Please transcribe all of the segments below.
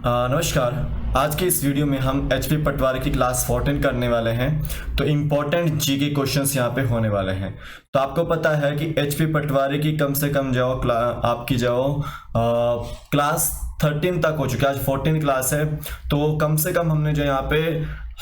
नमस्कार। आज के इस वीडियो में हम एचपी पटवारी की क्लास 14 करने वाले हैं। तो इम्पोर्टेंट जीके क्वेश्चंस यहाँ पे होने वाले हैं। तो आपको पता है कि एचपी पटवारी की कम से कम आपकी क्लास 13 तक हो चुकी है। आज 14 क्लास है, तो कम से कम हमने जो यहाँ पे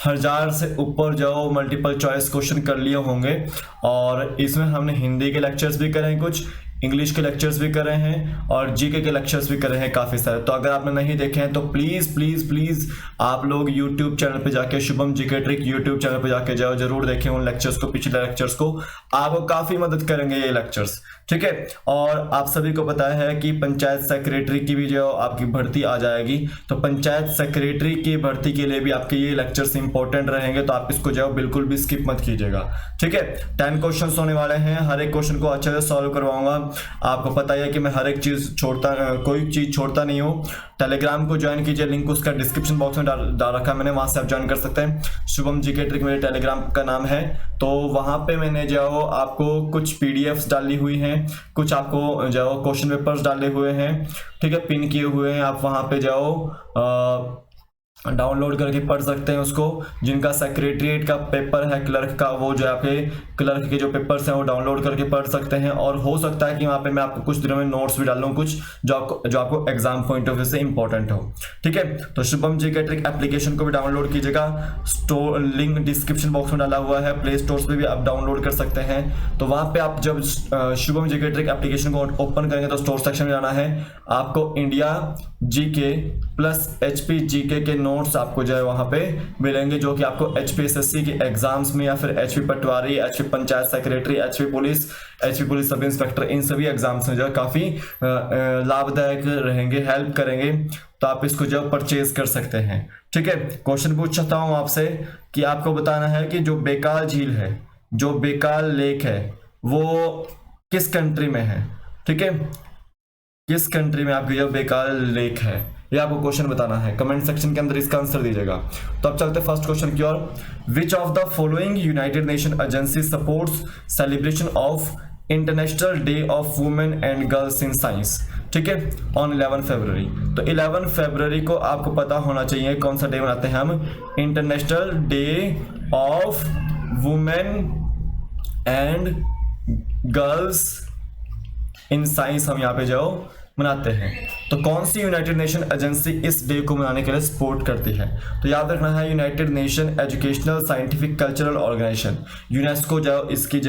1000 से ऊपर मल्टीपल चॉइस क्वेश्चन कर लिए होंगे। और इसमें हमने हिंदी के लेक्चर्स भी करे हैं, कुछ इंग्लिश के लेक्चर्स भी कर रहे हैं और जीके के लेक्चर्स भी कर रहे हैं काफ़ी सारे। तो अगर आपने नहीं देखे हैं तो प्लीज़ प्लीज़ प्लीज़ आप लोग यूट्यूब चैनल पे जाके, Shubham GK trick YouTube channel पे जाके जरूर देखें उन लेक्चर्स को, पिछले लेक्चर्स को। आपको काफ़ी मदद करेंगे ये लेक्चर्स, ठीक है। और आप सभी को पता है कि पंचायत सेक्रेटरी की भी आपकी भर्ती आ जाएगी। तो पंचायत सेक्रेटरी की भर्ती के लिए भी आपके ये लेक्चर्स इंपॉर्टेंट रहेंगे, तो आप इसको बिल्कुल भी स्किप मत कीजिएगा, ठीक है। 10 क्वेश्चन होने वाले हैं, हर एक क्वेश्चन को अच्छे से सॉल्व करवाऊंगा। आपको पता है कि मैं हर एक चीज कोई चीज छोड़ता नहीं हूँ। टेलीग्राम को ज्वाइन कीजिए, लिंक उसका डिस्क्रिप्शन बॉक्स में डाल रखा है मैंने, वहां से आप ज्वाइन कर सकते हैं। शुभम जीके ट्रिक मेरे टेलीग्राम का नाम है। तो वहां पे मैंने आपको कुछ पीडीएफ्स डाली हुई हैं, कुछ आपको क्वेश्चन पेपर्स डाले हुए हैं, ठीक है, पिन किए हुए हैं। आप वहां पे डाउनलोड करके पढ़ सकते हैं उसको। जिनका सेक्रेटरीट का पेपर है, क्लर्क का, वो आपके क्लर्क के जो पेपर्स हैं वो डाउनलोड करके पढ़ सकते हैं। और हो सकता है कि वहाँ पे मैं आपको कुछ दिनों में नोट्स भी डालूं, कुछ जो आपको एग्जाम पॉइंट ऑफ व्यू से इंपॉर्टेंट हो, ठीक है। तो शुभम जीके ट्रिक एप्लीकेशन को भी डाउनलोड कीजिएगा, लिंक डिस्क्रिप्शन बॉक्स में डाला हुआ है। प्ले स्टोर पे भी आप डाउनलोड कर सकते हैं। तो वहाँ पे आप जब शुभम जीके ट्रिक एप्लीकेशन को ओपन करेंगे तो स्टोर सेक्शन में जाना है। आपको India GK plus HP GK के नोट्स आपको वहां पे मिलेंगे, जो कि आपको एचपीएसएससी के एग्जाम्स में या फिर HP patwari, HP panchayat secretary, HP police sub inspector, इन सभी एग्जाम्स में काफी लाभदायक रहेंगे, हेल्प करेंगे। तो आप इसको परचेज कर सकते हैं, ठीक है। क्वेश्चन पूछ सकता हूं आपसे कि आपको बताना है कि जो बेकाल झील है, जो बेकाल लेक है, वो किस कंट्री में है, ठीक है। किस कंट्री में आपकी बेकाल लेक है, ये आपको क्वेश्चन बताना है। कमेंट सेक्शन के अंदर इसका आंसर दीजिएगा। तो अब चलते फर्स्ट क्वेश्चन की ओर। Which of the following United Nation agency supports celebration of international day of women and girls in science, ठीक है, ऑन 11 फरवरी। तो 11 फरवरी को आपको पता होना चाहिए कौन सा डे मनाते हैं हम, international day of women and girls in science हम यहाँ पे मनाते हैं। तो कौन सी यूनाइटेड नेशन एजेंसी इस डे को मनाने के लिए सपोर्ट करती है? तो याद रखना है, United Nation Educational Scientific Cultural Organization, UNESCO इसकी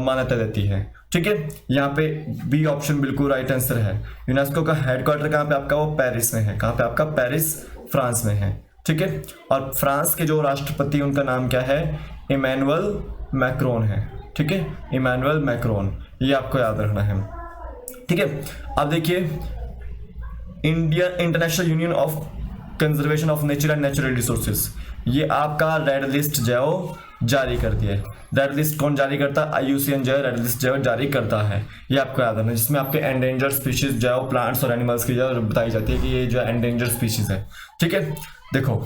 मान्यता देती है, ठीक है। यहाँ पे बी ऑप्शन बिल्कुल राइट आंसर है। यूनेस्को का हेडक्वार्टर कहाँ पे आपका, वो पेरिस में है। कहाँ पे आपका, पेरिस फ्रांस में है, ठीक है। और फ्रांस के जो राष्ट्रपति उनका नाम क्या है, इमैनुअल मैक्रोन है, ठीक है, इमैनुअल मैक्रोन, ये आपको याद रखना है, ठीक है। अब देखिए, India international union of conservation of nature and natural resources, ये आपका रेड लिस्ट जारी करती है। रेड लिस्ट कौन जारी करता है, IUCN रेड लिस्ट जारी करता है, ये आपको याद रखना है। जिसमें आपके एंडेंजर्ड स्पीशीज प्लांट्स और एनिमल्स की बताई जाती है कि ये एंडेंजर्ड स्पीशीज है, ठीक है। देखो,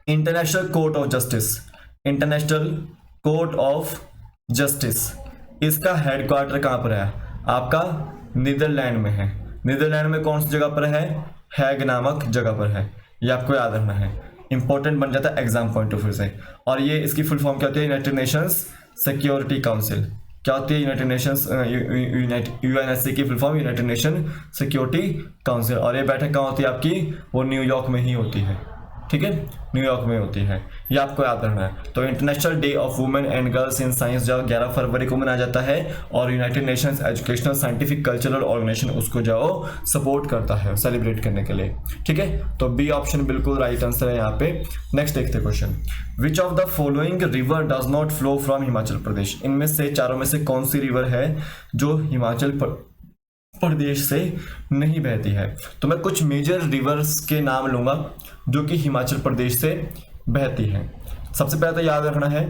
international court of justice, international court of justice, इसका हेडक्वार्टर कहाँ पर है आपका, नीदरलैंड में है। नीदरलैंड में कौन सी जगह पर है, हैग नामक जगह पर है, ये आपको याद रखना है। इंपॉर्टेंट बन जाता है एग्जाम पॉइंट ऑफ व्यू से। और ये इसकी फुल फॉर्म क्या होती है, यूनाइटेड नेशंस सिक्योरिटी काउंसिल। क्या होती है यूनाइटेड नेशंस, यूएनएससी की full form United nation security council. और ये बैठक कहाँ होती है आपकी, वो न्यूयॉर्क में ही होती है, ठीक है, न्यूयॉर्क में होती है, ये आपको याद रखना है। तो international day of women and girls in science 11 फरवरी को मनाया जाता है। और United Nations Educational Scientific Cultural Organization उसको सपोर्ट करता है सेलिब्रेट करने के लिए, ठीक है। तो बी ऑप्शन बिल्कुल राइट आंसर है यहाँ पे। नेक्स्ट देखते question. Which of the following river does not flow from Himachal Pradesh, इनमें से चारों में से कौन सी रिवर है जो हिमाचल प्रदेश से नहीं बहती है? तो मैं कुछ मेजर रिवर्स के नाम लूंगा जो कि हिमाचल प्रदेश से बहती है। सबसे पहले तो याद रखना है,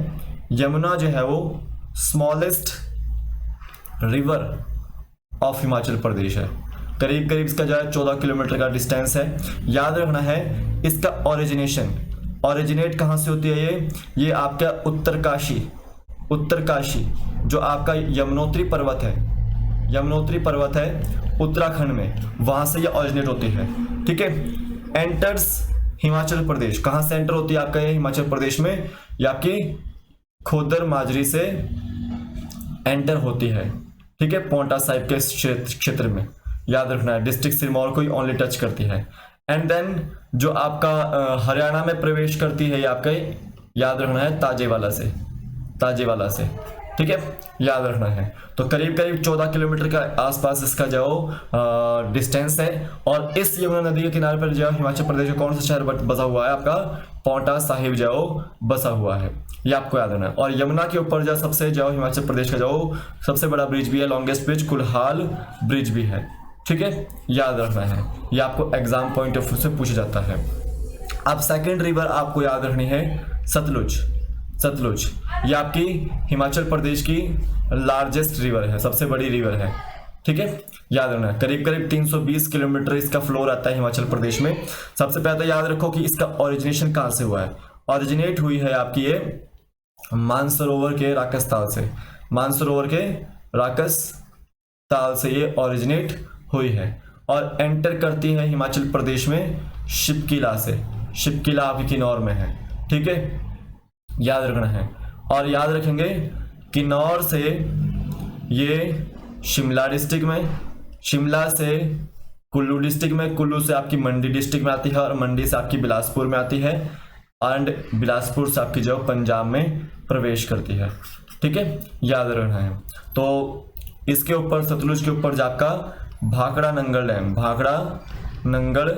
यमुना वो smallest river of Himachal Pradesh है। करीब इसका 14 किलोमीटर का डिस्टेंस है। याद रखना है, इसका ओरिजिनेट कहाँ से होती है, ये आपका उत्तरकाशी जो आपका यमुनोत्री पर्वत है उत्तराखंड में, वहां से ये ऑरिजिनेट होती है। ठीक है। एंटर्स हिमाचल प्रदेश, कहां से एंटर होती है आपका ये हिमाचल प्रदेश में, या आपकी खोदर माजरी से एंटर होती है, ठीक है, पांवटा साहिब के क्षेत्र में, याद रखना है। डिस्ट्रिक्ट सिरमौर को ही ओनली टच करती है। एंड देन जो आपका हरियाणा में प्रवेश करती है, ये आपका याद रखना है ताजेवाला से, ताजेवाला से, ठीक है, याद रखना है। तो करीब करीब 14 किलोमीटर का आसपास इसका जो डिस्टेंस है। और इस यमुना नदी के किनारे पर जो हिमाचल प्रदेश का कौन सा शहर बसा हुआ है, आपका पांवटा साहिब जो बसा हुआ है, ये आपको याद रखना है। और यमुना के ऊपर जो सबसे जो हिमाचल प्रदेश का जो सबसे बड़ा ब्रिज भी है, लॉन्गेस्ट ब्रिज कुल्हाल ब्रिज भी है, ठीक है, याद रखना है। ये आपको एग्जाम पॉइंट ऑफ व्यू से पूछा जाता है। अब सेकंड रिवर आपको याद रखनी है सतलुज। सतलुज ये आपकी हिमाचल प्रदेश की लार्जेस्ट रिवर है, सबसे बड़ी रिवर है, ठीक है, याद रखना है। करीब करीब 320 किलोमीटर इसका फ्लो रहता है हिमाचल प्रदेश में। सबसे पहले तो याद रखो कि इसका ओरिजिनेशन कहां से हुआ है। ओरिजिनेट हुई है आपकी ये मानसरोवर के राकस ताल से, मानसरोवर के राकस ताल से ये ओरिजिनेट हुई है। और एंटर करती है हिमाचल प्रदेश में शिपकिला से, शिपकिला आपकी किन्नौर में है, ठीक है, याद रखना है। और याद रखेंगे किन्नौर से ये शिमला डिस्ट्रिक्ट में, शिमला से कुल्लू डिस्ट्रिक्ट में, कुल्लू से आपकी मंडी डिस्ट्रिक्ट में आती है, और मंडी से आपकी बिलासपुर में आती है, एंड बिलासपुर से आपकी जो पंजाब में प्रवेश करती है, ठीक है, याद रखना है। तो इसके ऊपर सतलुज के ऊपर जो आपका भाखड़ा नंगल डैम, भाखड़ा नंगल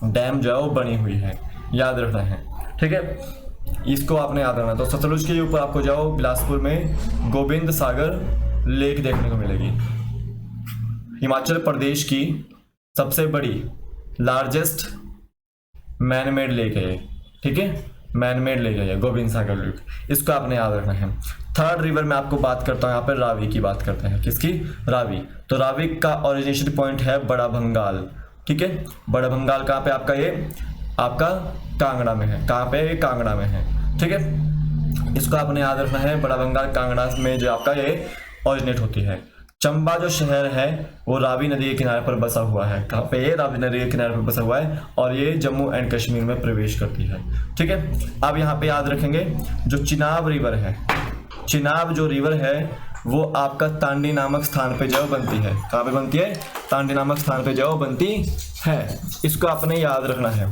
डैम जो है वो बनी हुई है, याद रखना है, ठीक है, इसको आपने याद रखना है। तो सतलुज के ऊपर आपको जाओ बिलासपुर में गोविंद सागर लेक देखने को मिलेगी। हिमाचल प्रदेश की सबसे बड़ी लार्जेस्ट मैनमेड लेक है, ठीक है, मैनमेड लेक है गोविंद सागर लेक, इसको आपने याद रखना है। थर्ड रिवर में आपको बात करता हूं, यहाँ पर रावी की बात करते हैं। किसकी? रावी। तो रावी का ओरिजिनेशन पॉइंट है बड़ा भंगाल, ठीक है, बड़ा भंगाल कहाँ पे आपका ये आपका कांगड़ा में है, कहाँ पे? कांगड़ा में है, ठीक है, इसको आपने याद रखना है। बड़ा भंगाल कांगड़ा में जो आपका ये ओरिजिनेट होती है। चंबा जो शहर है वो रावी नदी के किनारे पर बसा हुआ है, कहाँ पे? ये रावी नदी के किनारे पर बसा हुआ है, और ये जम्मू एंड कश्मीर में प्रवेश करती है, ठीक है। अब यहाँ पे याद रखेंगे जो चिनाब रिवर है, चिनाब जो रिवर है वो आपका तांडी नामक स्थान पे जो बनती है, कहाँ पे बनती है? तांडी नामक स्थान पे जो बनती है, इसको आपने याद रखना है,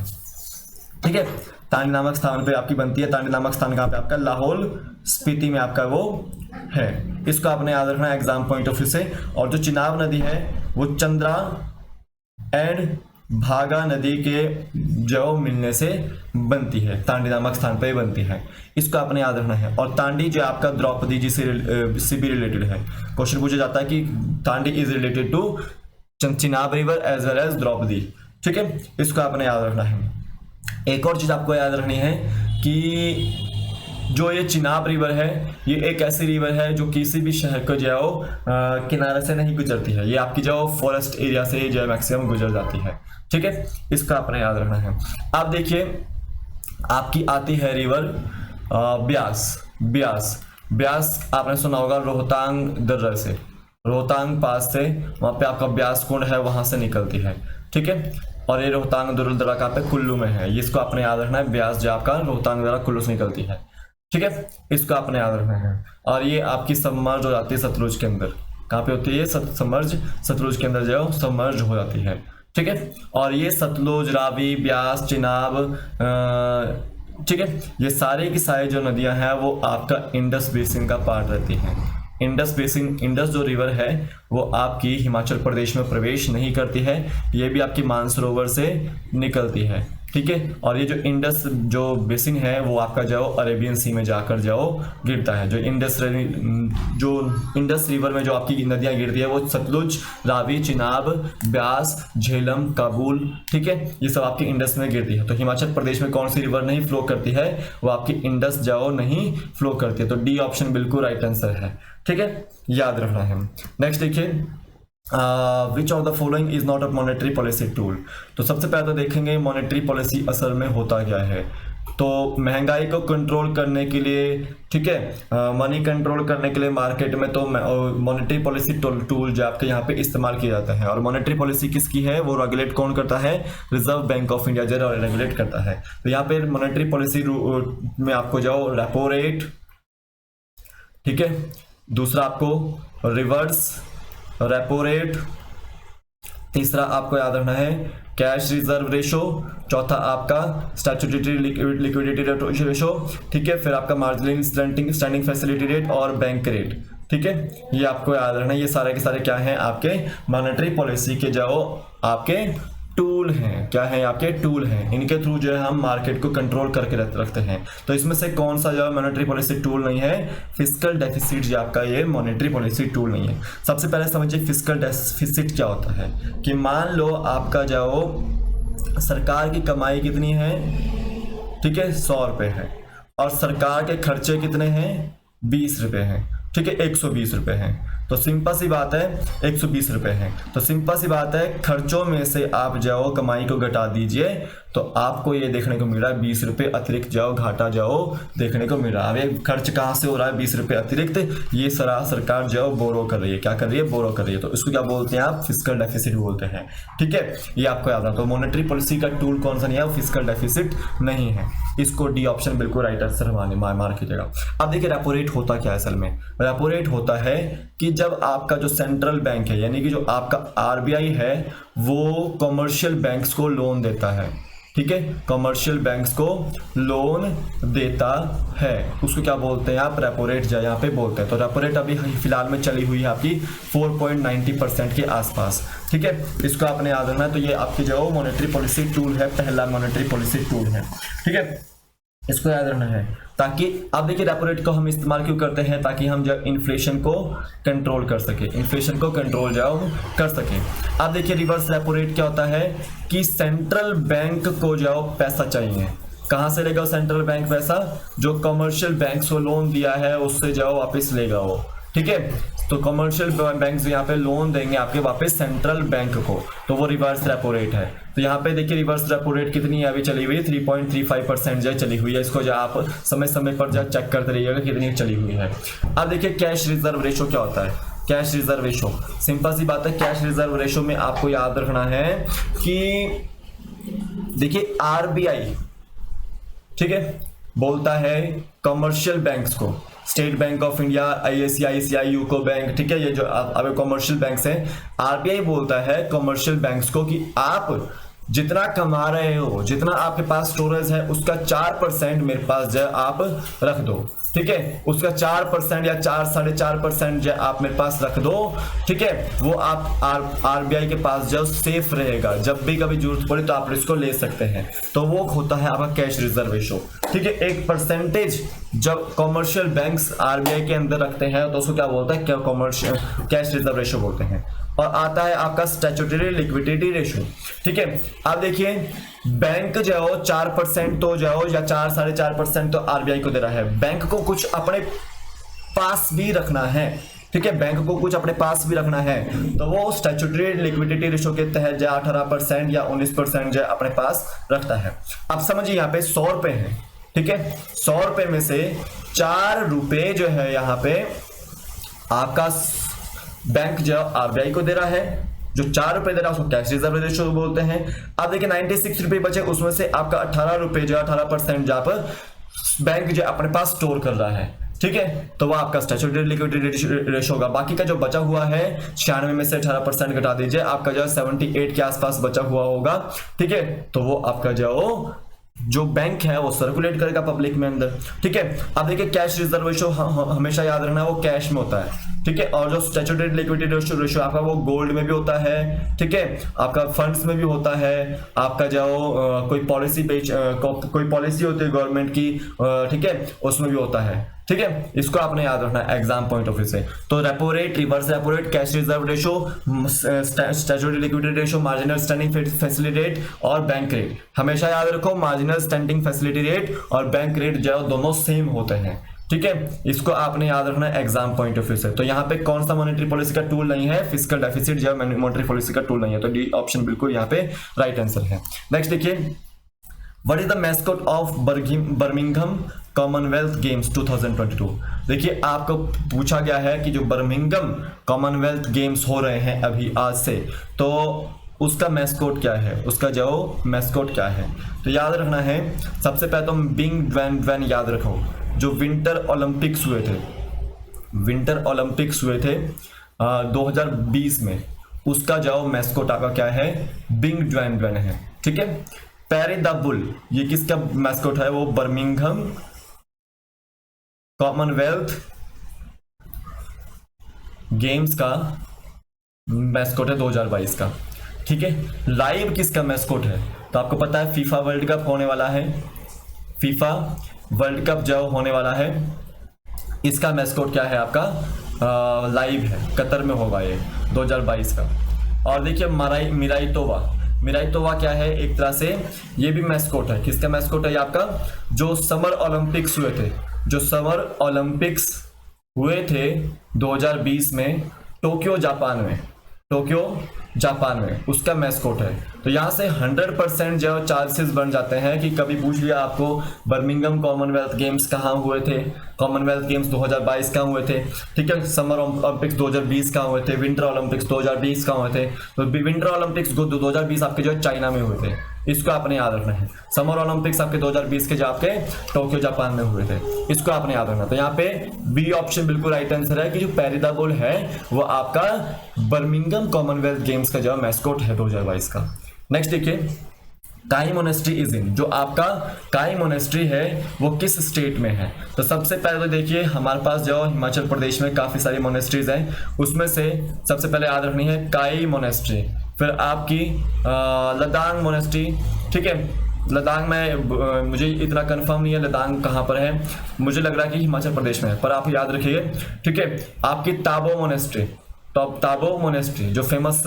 ठीक है। तांडी नामक स्थान पे आपकी बनती है। तांडी नामक स्थान कहाँ पे? आपका लाहौल स्पीति में आपका वो है, इसको आपने याद रखना है एग्जाम पॉइंट ऑफ व्यू से। और जो चिनाब नदी है वो चंद्रा एंड भागा नदी के जो मिलने से बनती है, तांडी नामक स्थान पर बनती है, इसको आपने याद रखना है। और तांडी जो आपका द्रौपदी जी से भी रिलेटेड है। क्वेश्चन पूछा जाता है कि Tandi is related to Chenab river as well as Draupadi, ठीक है, इसको आपने याद रखना है। एक और चीज आपको याद रखनी है कि जो ये चिनाब रिवर है ये एक ऐसी रिवर है जो किसी भी शहर को जो किनारे से नहीं गुजरती है, ये आपकी जो फॉरेस्ट एरिया से जो मैक्सिमम गुजर जाती है, ठीक है, इसका आपने याद रखना है। अब देखिए आपकी आती है रिवर ब्यास। ब्यास, ब्यास आपने सुना होगा रोहतांग दर्रा से, रोहतांग पास से वहां पे आपका ब्यास कुंड है, वहां से निकलती है, ठीक है। और ये रोहतांग दर्रा कहाँ पे? कुल्लू में है, इसको आपने याद रखना है। ब्यास जो आपका रोहतांग दर्रा कुल्लू से निकलती है, ठीक है, इसको आपने याद रखना है। और ये आपकी सबमर्ज हो जाती है सतलुज के अंदर, कहाँ पे होती है? सबमर्ज, सतलुज के अंदर जो सबमर्ज हो जाती है, ठीक है। और ये सतलुज, रावी, ब्यास, चिनाब, ठीक है, ये सारे की सारी जो नदियां हैं वो आपका इंडस बेसिन का पार्ट रहती हैं। इंडस बेसिन, इंडस जो रिवर है वो आपकी हिमाचल प्रदेश में प्रवेश नहीं करती है, ये भी आपकी मानसरोवर से निकलती है, ठीक है। और ये जो इंडस जो बेसिन है वो आपका जो अरेबियन सी में जाकर जो गिरता है। जो इंडस रिवर में जो आपकी नदियां गिरती है वो सतलुज, रावी, चिनाब, ब्यास, झेलम, काबुल, ठीक है, ये सब आपकी इंडस में गिरती है। तो हिमाचल प्रदेश में कौन सी रिवर नहीं फ्लो करती है? वो आपकी इंडस जो नहीं फ्लो करती है। तो डी ऑप्शन बिल्कुल राइट आंसर है, ठीक है, याद रखना है। नेक्स्ट देखिए which of the following is not a monetary policy tool. तो सबसे पहले तो देखेंगे मॉनेटरी पॉलिसी असल में होता क्या है। तो महंगाई को कंट्रोल करने के लिए, ठीक है, मनी कंट्रोल करने के लिए मार्केट में तो मॉनेटरी पॉलिसी टूल जो आपके यहाँ पे इस्तेमाल किया जाता है। और मॉनेटरी पॉलिसी किसकी है, वो रेगुलेट कौन करता है, रिजर्व बैंक ऑफ इंडिया जो रेगुलेट करता है। तो यहाँ पे मॉनेटरी पॉलिसी में आपको जाओ रेपो रेट, ठीक है, दूसरा आपको रिवर्स रेपो रेट, तीसरा आपको याद रखना है कैश रिजर्व रेशो, चौथा आपका स्टैट्यूटरी लिक्विडिटी रेशो, ठीक है, फिर आपका मार्जिनल स्टैंडिंग फैसिलिटी रेट और बैंक रेट, ठीक है, ये आपको याद रखना है। ये सारे के सारे क्या हैं, आपके मॉनेटरी पॉलिसी के जो आपके टूल हैं, क्या है, आपके टूल हैं, इनके थ्रू जो है हम मार्केट को कंट्रोल करके रखते हैं। तो इसमें से कौन सा जो मॉनेटरी पॉलिसी टूल नहीं है, फिस्कल डेफिसिट जो आपका ये मॉनेटरी पॉलिसी टूल नहीं है। सबसे पहले समझिए फिस्कल डेफिसिट क्या होता है, कि मान लो आपका जो सरकार की कमाई कितनी है, ठीक है, 100 रुपये है, और सरकार के खर्चे कितने हैं, 20 रुपये हैं, ठीक है, 120 रुपये हैं। तो सिंपल सी बात है 120 रुपये हैं, तो सिंपल सी बात है खर्चों में से आप जाओ कमाई को घटा दीजिए, तो आपको ये देखने को मिल रहा है 20 रुपये अतिरिक्त जाओ घाटा जाओ देखने को मिल रहा है। अब ये खर्च कहाँ से हो रहा है, 20 रुपये अतिरिक्त, ये सारा सरकार जो बोरो कर रही है, क्या कर रही है, बोरो कर रही है। तो इसको क्या बोलते हैं आप, फिस्कल डेफिसिट बोलते हैं, ठीक है, ये आपको याद रखना। तो मॉनेटरी पॉलिसी का टूल कौन सा नहीं है, फिस्कल डेफिसिट नहीं है। इसको डी ऑप्शन बिल्कुल राइट आंसर मार कीजिएगा। अब देखिए रेपो रेट होता क्या है, असल में रेपो रेट होता है कि जब आपका जो सेंट्रल बैंक है, यानी कि जो आपका आरबीआई है, वो कमर्शियल बैंक्स को लोन देता है, ठीक है, कमर्शियल बैंक्स को लोन देता है, उसको क्या बोलते हैं आप, रेपो रेट जो यहाँ पे बोलते हैं। तो रेपो रेट अभी फिलहाल में चली हुई है आपकी 4.90% के आसपास, ठीक है, इसको आपने याद रखना है। तो ये आपकी जो मॉनेटरी पॉलिसी टूल है, पहला मॉनेटरी पॉलिसी टूल है, ठीक है, इसको याद रखना है। ताकि अब देखिए रेपो रेट को हम इस्तेमाल क्यों करते हैं, ताकि हम जब इन्फ्लेशन को कंट्रोल कर सके, इन्फ्लेशन को कंट्रोल जाओ कर सके। अब देखिए रिवर्स रेपो रेट क्या होता है, कि सेंट्रल बैंक को जाओ पैसा चाहिए, कहां से लेगा सेंट्रल बैंक पैसा, जो कमर्शियल बैंक को लोन दिया है उससे जाओ वापस लेगा वो, ठीक है। तो कमर्शियल बैंक यहाँ पे लोन देंगे आपके वापस सेंट्रल बैंक को, तो वो रिवर्स रेपो रेट है। तो यहाँ पे देखिए रिवर्स रेपो रेट कितनी है, अभी चली हुई है 3.35% जो चली हुई है। इसको जो आप समय समय पर जो चेक करते रहिएगा कितनी चली हुई है। अब देखिए कैश रिजर्व रेशो क्या होता है, कैश रिजर्व रेशो सिंपल सी बात है, कैश रिजर्व रेशो में आपको याद रखना है कि देखिए आरबीआई, ठीक है, बोलता है कमर्शियल बैंक्स को, state bank of India, ICICI, UCO bank, ठीक है, ये जो अब कमर्शियल बैंक्स हैं, आरबीआई बोलता है कमर्शियल बैंक्स को कि आप जितना कमा रहे हो, जितना आपके पास स्टोरेज है, उसका 4% मेरे पास जो आप रख दो, ठीक है, उसका 4% या 4-4.5% जो आप मेरे पास रख दो, ठीक है, वो आप आरबीआई के पास जो सेफ रहेगा, जब भी कभी जरूरत पड़े तो आप इसको ले सकते हैं। तो वो होता है आपका कैश रिजर्व रेशो, ठीक है। 1% जब कमर्शियल बैंक्स आरबीआई के अंदर रखते हैं तो उसको क्या बोलता है, क्या कमर्शियल कैश रिजर्व रेशो बोलते हैं। और आता है आपका स्टैट्यूटरी लिक्विडिटी रेशो, ठीक है। अब देखिए बैंक जाओ 4% तो जाओ या 4-4.5% तो आरबीआई को दे रहा है, बैंक को कुछ अपने पास भी रखना है, ठीक है, बैंक को कुछ अपने पास भी रखना है, तो वो स्टैट्यूटरी लिक्विडिटी रेशो के तहत जो 18% या 19% जो अपने पास रखता है। अब समझिए यहाँ पे 100 रुपए है, ठीक है, 100 रुपए में से 4 रुपए जो है यहाँ पे आपका बैंक जो आरबीआई को दे रहा है, जो 4 रुपए दे रहा है उसको कैश रिजर्व रेशो बोलते हैं। अब देखिए 96 रुपए बचे, उसमें से आपका 18 रुपए जो 18% जहां पर बैंक जो अपने पास स्टोर कर रहा है, ठीक है, तो वो आपका स्टैट्यूटरी लिक्विडिटी रेशो होगा। बाकी का जो बचा हुआ है 96 में से 18% घटा दीजिए, आपका जो 78 के आसपास बचा हुआ होगा, ठीक है, तो वो आपका जो बैंक है वो सर्कुलेट करेगा पब्लिक में अंदर, ठीक है। अब देखिए कैश रिजर्व रेशो हमेशा याद रखना है वो कैश में होता है, ठीक है, और जो स्टैट्यूटरी लिक्विडिटी रेशो आपका वो गोल्ड में भी होता है, ठीक है, आपका फंड्स में भी होता है, आपका जो कोई पॉलिसी होती है गवर्नमेंट की, ठीक है, उसमें भी होता है, ठीक है। इसको आपने याद रखना है एग्जाम पॉइंट ऑफ व्यू से। तो repo rate, reverse repo rate, cash reserve ratio, statutory liquidity ratio, marginal standing facility rate और बैंक रेट, हमेशा याद रखो मार्जिनल स्टैंडिंग फैसिलिटी रेट और बैंक रेट जो दोनों सेम होते हैं, ठीक है, इसको आपने याद रखना है एग्जाम पॉइंट ऑफ व्यू से। तो यहाँ पे कौन सा मॉनेटरी पॉलिसी का टूल नहीं है, फिस्कल डेफिसिट जो मॉनेटरी पॉलिसी का टूल नहीं है, तो डी ऑप्शन बिल्कुल यहाँ पे राइट आंसर है। नेक्स्ट देखिए what is the mascot of Birmingham Commonwealth games 2022? देखिए आपको पूछा गया है कि जो बर्मिंघम कॉमनवेल्थ गेम्स हो रहे हैं अभी आज से, तो उसका मैस्कॉट क्या है, उसका जो मैस्कॉट क्या है। तो याद रखना है, सबसे पहले तो बिंग ड्वेन ड्वेन याद रखो, जो विंटर ओलंपिक्स हुए थे, विंटर ओलंपिक्स हुए थे 2020 में, उसका जो मैस्कॉट आपका क्या है, बिंग ड्वेन ड्वेन है। ठीक है, पैरी द बुल, ये किसका मैस्कॉट है, वो बर्मिंघम कॉमनवेल्थ गेम्स का मैस्कॉट है 2022 का। ठीक है, लाइव किसका मैस्कॉट है, तो आपको पता है फीफा वर्ल्ड कप होने वाला है, फीफा वर्ल्ड कप जो होने वाला है, इसका मैस्कॉट क्या है आपका, लाइव है, कतर में होगा ये 2022 का। और देखिए मिराई तोवा क्या है, एक तरह से ये भी मैस्कॉट है। किसका मैस्कॉट है ये आपका, जो समर ओलंपिक्स हुए थे, जो समर ओलंपिक्स हुए थे 2020 में टोक्यो जापान में, उसका मैस्कॉट है। तो यहाँ से 100% जो चांसेस बन जाते हैं कि कभी पूछ लिया आपको बर्मिंघम कॉमनवेल्थ गेम्स कहाँ हुए थे, कॉमनवेल्थ गेम्स 2022 कहाँ हुए थे, ठीक है, समर ओलंपिक्स 2020 कहाँ हुए थे, विंटर ओलंपिक्स 2020 कहाँ हुए थे। तो विंटर ओलंपिक्स 2020 आपके जो है चाइना में हुए थे, इसको आपने याद रखना है। समर ओलंपिक्स आपके 2020 के जो आपके टोक्यो जापान में हुए थे, इसको आपने याद रखना। तो यहाँ पे बी ऑप्शन बिल्कुल राइट आंसर है कि जो पैरिदाबोल है वो आपका बर्मिंघम कॉमनवेल्थ गेम्स का जो मैस्कॉट है 2022 का। नेक्स्ट देखिए, काई मोनेस्ट्री इज इन, जो आपका काई मोनेस्ट्री है वो किस स्टेट में है। तो सबसे पहले तो देखिए हमारे पास जो हिमाचल प्रदेश में काफी सारी मोनेस्ट्रीज हैं, उसमें से सबसे पहले याद रखनी है काई मोनेस्ट्री, फिर आपकी लदांग मोनेस्ट्री। ठीक है, लदांग में मुझे इतना कंफर्म नहीं है लदांग कहाँ पर है, मुझे लग रहा है कि हिमाचल प्रदेश में है, पर आप याद रखिए। ठीक है, आपकी ताबो मोनेस्ट्री, तो ताबो मोनेस्ट्री जो फेमस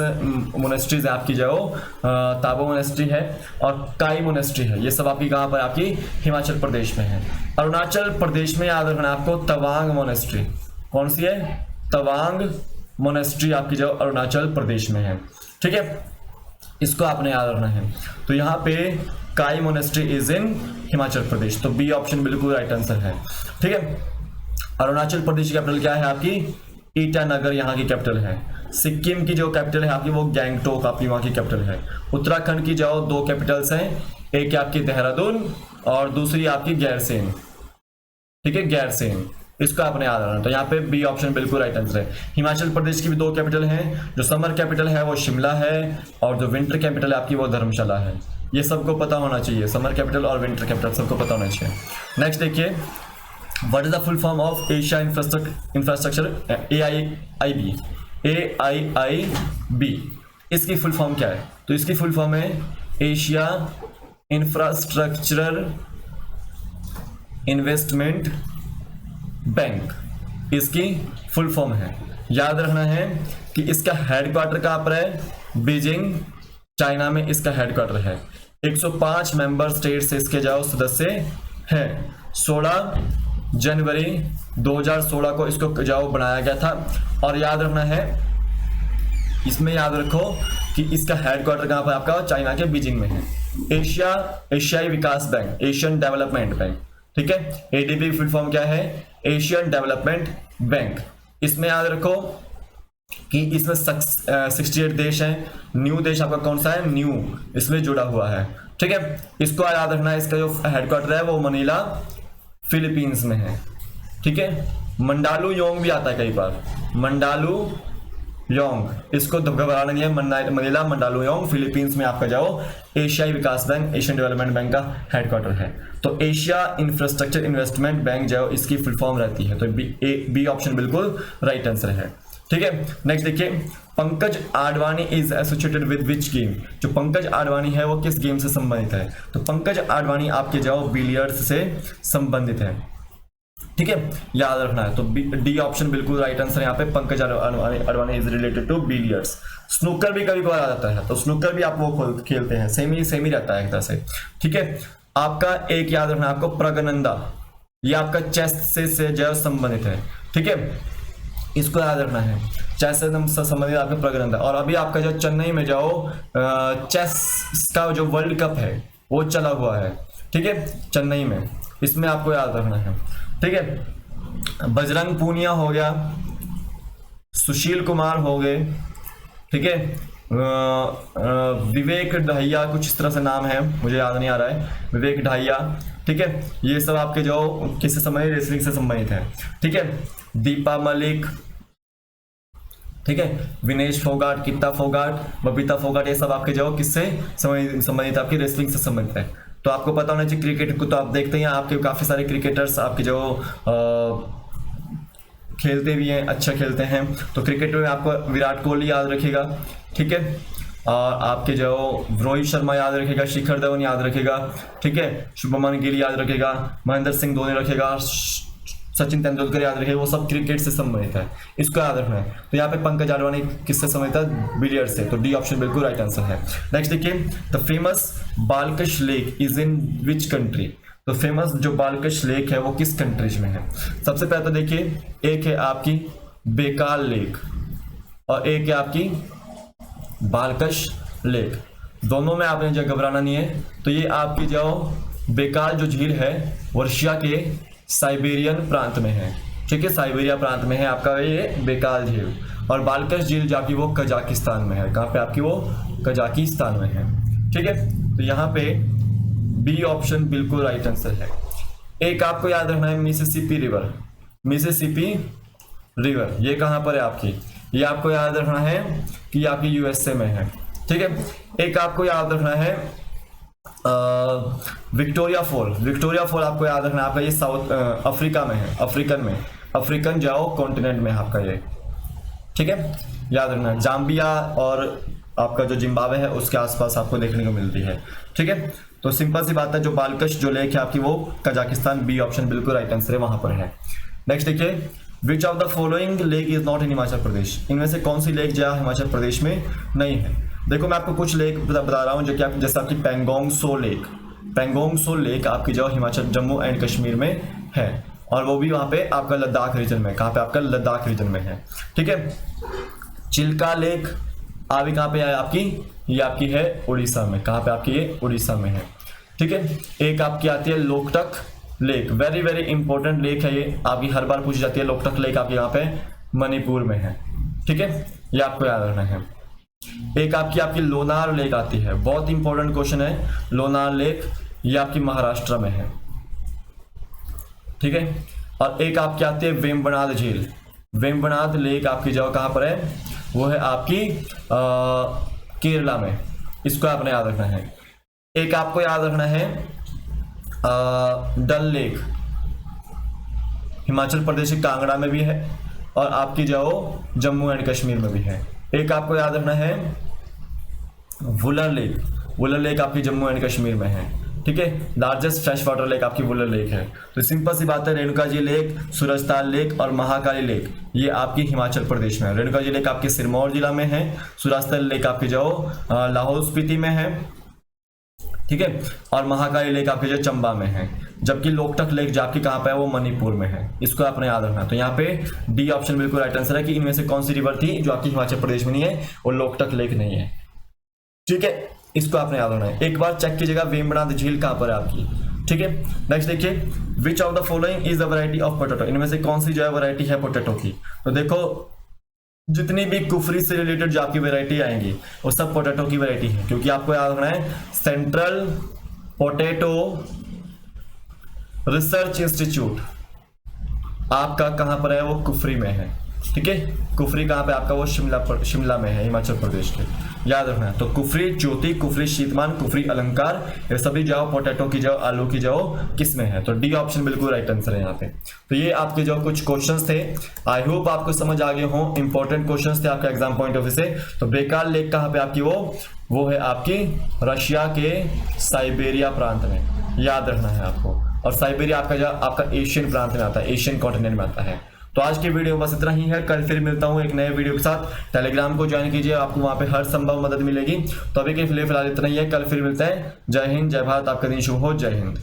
मोनेस्ट्रीज है आपकी, जो ताबो मोनेस्ट्री है और काई मोनेस्ट्री है, ये सब आपकी कहाँ पर, आपकी हिमाचल प्रदेश में है। अरुणाचल प्रदेश में याद रखना आपको तवांग मोनेस्ट्री, कौन सी है, तवांग मोनेस्ट्री आपकी जो अरुणाचल प्रदेश में है। ठीक है, इसको आपने याद रखना है। तो यहाँ पे काई मोनेस्ट्री इज इन हिमाचल प्रदेश, तो बी ऑप्शन बिल्कुल राइट आंसर है। ठीक है, अरुणाचल प्रदेश की कैपिटल क्या है आपकी, ईटानगर यहाँ की कैपिटल है। सिक्किम की जो कैपिटल है आपकी वो गैंगटोक आपकी वहाँ की कैपिटल है। उत्तराखंड की जो दो कैपिटल्स हैं, एक आपकी देहरादून और दूसरी आपकी गैरसेन। ठीक है, गैरसेन, इसको आपने याद रखना। तो यहाँ पे बी ऑप्शन बिल्कुल राइट आंसर है। हिमाचल प्रदेश की भी दो कैपिटल हैं, जो समर कैपिटल है वो शिमला है और जो विंटर कैपिटल है आपकी वो धर्मशाला है। ये सबको पता होना चाहिए, समर कैपिटल और विंटर कैपिटल सबको पता होना चाहिए। नेक्स्ट देखिए, what is the full form of Asia infrastructure AIIB, इसकी फुल फॉर्म क्या है। तो इसकी फुल फॉर्म है एशिया इंफ्रास्ट्रक्चरल इन्वेस्टमेंट बैंक, इसकी फुल फॉर्म है। याद रखना है कि इसका हेडक्वार्टर कहाँ पर है, बीजिंग चाइना में इसका हेडक्वार्टर है। 105 मेंबर स्टेट से इसके जाओ सदस्य हैं। 16 जनवरी 2016 को इसको जाओ बनाया गया था। और याद रखना है, इसमें याद रखो कि इसका हेडक्वार्टर कहाँ पर आपका, चाइना के बीजिंग में है। एशियाई विकास बैंक, एशियन डेवलपमेंट बैंक। ठीक है, ADB फुल फॉर्म क्या है, एशियन डेवलपमेंट बैंक। इसमें याद रखो कि इसमें 68 देश हैं। न्यू देश आपका कौन सा है, न्यू, इसमें जुड़ा हुआ है। ठीक है, इसको याद रखना है, इसका जो हेडक्वार्टर है वो मनीला फिलीपींस में है। ठीक है, मंडालू योंग भी आता है कई बार, मंडालू योंग, इसको घबराना नहीं है, मनीला मंडालू योंग फिलीपींस में आपका जाओ एशियाई विकास बैंक, एशियन डेवलपमेंट बैंक का हेडक्वार्टर है। तो एशिया इंफ्रास्ट्रक्चर इन्वेस्टमेंट बैंक जो इसकी फुल फॉर्म रहती है। तो बी ऑप्शन बिल्कुल राइट आंसर है। ठीक है, नेक्स्ट देखिए, Pankaj Advani is associated with which game, जो पंकज आडवाणी है वो किस गेम से संबंधित है। तो पंकज आडवाणी आपके जाओ बिलियर्ड्स से संबंधित है। ठीक है, याद रखना है। तो डी ऑप्शन बिल्कुल राइट आंसर है यहाँ पे, Pankaj Advani is related to billiards. Snooker भी कभी कभार आ जाता है, तो स्नूकर भी आप वो खेलते हैं, सेम ही रहता है एक तरह से। ठीक है, आपका एक याद रखना आपको, प्रगनंदा, ये आपका चेस से जो संबंधित है। ठीक है, इसको याद रखना है, चेस से संबंधित आपका प्रगनंदा। और अभी आपका जो चेन्नई में जाओ चेस का जो वर्ल्ड कप है वो चला हुआ है। ठीक है, चेन्नई में, इसमें आपको याद रखना है। ठीक है, बजरंग पूनिया हो गया, सुशील कुमार हो गए, ठीक है, विवेक ढाइया, कुछ इस तरह से नाम है, मुझे याद नहीं आ रहा है, विवेक ढाइया। ठीक है, ये सब आपके जो किससे संबंधित, रेसलिंग से संबंधित है। ठीक है, दीपा मलिक, ठीक है, विनेश फोगाट, कित्ता फोगाट, बबीता फोगाट, ये सब आपके जो किससे संबंधित, आपकी रेसलिंग से संबंधित है। तो आपको पता होना चाहिए क्रिकेट को, तो आप देखते हैं आपके काफी सारे क्रिकेटर्स आपके जो खेलते भी हैं, अच्छा खेलते हैं। तो क्रिकेट में आपको विराट कोहली याद रखेगा, ठीक है, और आपके जो रोहित शर्मा याद रखेगा, शिखर धवन याद रखेगा, ठीक है, शुभमन गिल याद रखेगा, महेंद्र सिंह धोनी रखेगा, सचिन तेंदुलकर याद रखेगा, वो सब क्रिकेट से संबंधित है, इसको याद रखना है। तो यहाँ पे पंकज आडवाणी किससे संबंधित है, बिलियर्ड से, तो डी ऑप्शन बिल्कुल राइट आंसर है। नेक्स्ट देखिए, the famous Balkhash lake is in which country. तो फेमस जो बालकश लेक है वो किस कंट्रीज में है। सबसे पहले तो देखिए, एक है आपकी बेकाल लेक और एक है आपकी बालकश लेक, दोनों में आपने जो घबराना नहीं है। तो ये आपकी जो बेकाल जो झील है वो रशिया के साइबेरियन प्रांत में है, ठीक है, साइबेरिया प्रांत में है आपका ये बेकाल झील। और बालकश झील जो आपकी वो कजाकिस्तान में है, कहाँ पे आपकी वो कजाकिस्तान में है, ठीक है। तो यहाँ पे बी ऑप्शन बिल्कुल राइट आंसर है। एक आपको याद रखना है मिसिसिपी रिवर, मिसिसिपी रिवर ये कहाँ पर है आपकी, ये आपको याद रखना है कि आपकी यूएसए में है, ठीक है। एक आपको याद रखना है विक्टोरिया फॉल, विक्टोरिया फॉल आपको याद रखना है आपका ये साउथ अफ्रीका में है, अफ्रीकन जाओ कॉन्टिनेंट में है आपका ये, ठीक है, याद रखना है। जाम्बिया और आपका जो जिम्बाब्वे है उसके आसपास आपको देखने को मिलती है, ठीक है। तो सिंपल सी बात है, जो बालकश जो लेक है आपकी वो कजाकिस्तान, बी ऑप्शन बिल्कुल राइट आंसर है, वहां पर है। नेक्स्ट देखिए, which of the following lake is not in Himachal Pradesh, इनमें से कौन सी लेक जो हिमाचल प्रदेश में नहीं है। देखो मैं आपको कुछ लेक बता रहा हूँ जो कि आप, जैसे आपकी पेंगोंग सो लेक, पेंगोंग सो लेक आपकी जो हिमाचल जम्मू एंड कश्मीर में है, और वो भी वहाँ पे आपका लद्दाख रीजन में, कहाँ पे आपका लद्दाख रीजन में है, ठीक है। चिल्का लेक अभी कहाँ पे है आपकी, ये आपकी है उड़ीसा में, कहाँ पे आपकी ये उड़ीसा में है, ठीक है। एक आपकी आती है Loktak lake, very very important lake है ये, आपकी हर बार पूछी जाती है। लोकटक लेक आपके यहाँ पे मणिपुर में है, ठीक है, ये आपको याद रखना है। एक आपकी लोनार लेक आती है, बहुत इंपॉर्टेंट क्वेश्चन है, लोनार लेक ये आपकी महाराष्ट्र में है, ठीक है। और एक आपकी आती है वेम्बनाड झील, वेम्बनाड लेक आपकी जगह कहाँ पर है, वो है आपकी केरला में, इसको आपने याद रखना है। एक आपको याद रखना है डल लेक, हिमाचल प्रदेश के कांगड़ा में भी है और आपकी जो जम्मू एंड कश्मीर में भी है। एक आपको याद रखना है वुलर लेक, वुलर लेक आपकी जम्मू एंड कश्मीर में है, ठीक है। लार्जेस्ट फ्रेश वाटर लेक आपकी वुलर लेक है। तो सिंपल सी बात है, रेणुका जी लेक, सूरजताल लेक और महाकाली लेक ये आपकी हिमाचल प्रदेश में है। रेणुका जी लेक आपके सिरमौर जिला में है, सूरजताल लेक आपकी जो लाहौल स्पीति में है, ठीक है, और महाकाली लेक आपके जो चंबा में है, जबकि लोकटक लेक जो आपकी कहाँ पे है वो मणिपुर में है, इसको आपने याद रखना। तो यहाँ पे डी ऑप्शन बिल्कुल राइट आंसर है कि इनमें से कौन सी रिवर थी जो आपकी हिमाचल प्रदेश में नहीं है और लोकटक लेक नहीं है, ठीक है, इसको आपने याद रखना है। एक बार चेक कीजिएगा वेम्बनाड झील कहाँ पर है आपकी, ठीक है। नेक्स्ट देखिए, which of the following is the variety of potato, इनमें से कौन सी जो है वैरायटी है पोटैटो की। तो देखो जितनी भी कुफरी से रिलेटेड जो आपकी वैरायटी आएंगी वो सब पोटैटो की वैरायटी है, क्योंकि आपको याद रखना है सेंट्रल पोटैटो रिसर्च इंस्टीट्यूट आपका कहां पर है, वो कुफरी में है, ठीक है। कुफरी कहां पे आपका, वो शिमला में है, हिमाचल प्रदेश के, याद रखना है। तो कुफरी ज्योति, कुफरी शीतमान, कुफरी अलंकार, ये सभी जाओ पोटैटो की जाओ, आलू की जाओ, किस में है। तो डी ऑप्शन बिल्कुल राइट आंसर है यहाँ पे। तो ये आपके जो कुछ क्वेश्चंस थे, आई होप आपको समझ आ गए हो, इंपॉर्टेंट क्वेश्चंस थे आपके एग्जाम पॉइंट ऑफ व्यू से। तो बेकाल लेक कहाँ पे आपकी, वो है आपकी रशिया के साइबेरिया प्रांत में, याद रखना है आपको। और साइबेरिया आपका एशियन प्रांत में आता है, एशियन कॉन्टिनेंट में आता है। तो आज की वीडियो बस इतना ही है, कल फिर मिलता हूं एक नए वीडियो के साथ। टेलीग्राम को ज्वाइन कीजिए, आपको वहां पे हर संभव मदद मिलेगी। तो अभी के लिए फिलहाल इतना ही है, कल फिर मिलते हैं। जय हिंद, जय भारत, आपका दिन शुभ हो, जय हिंद।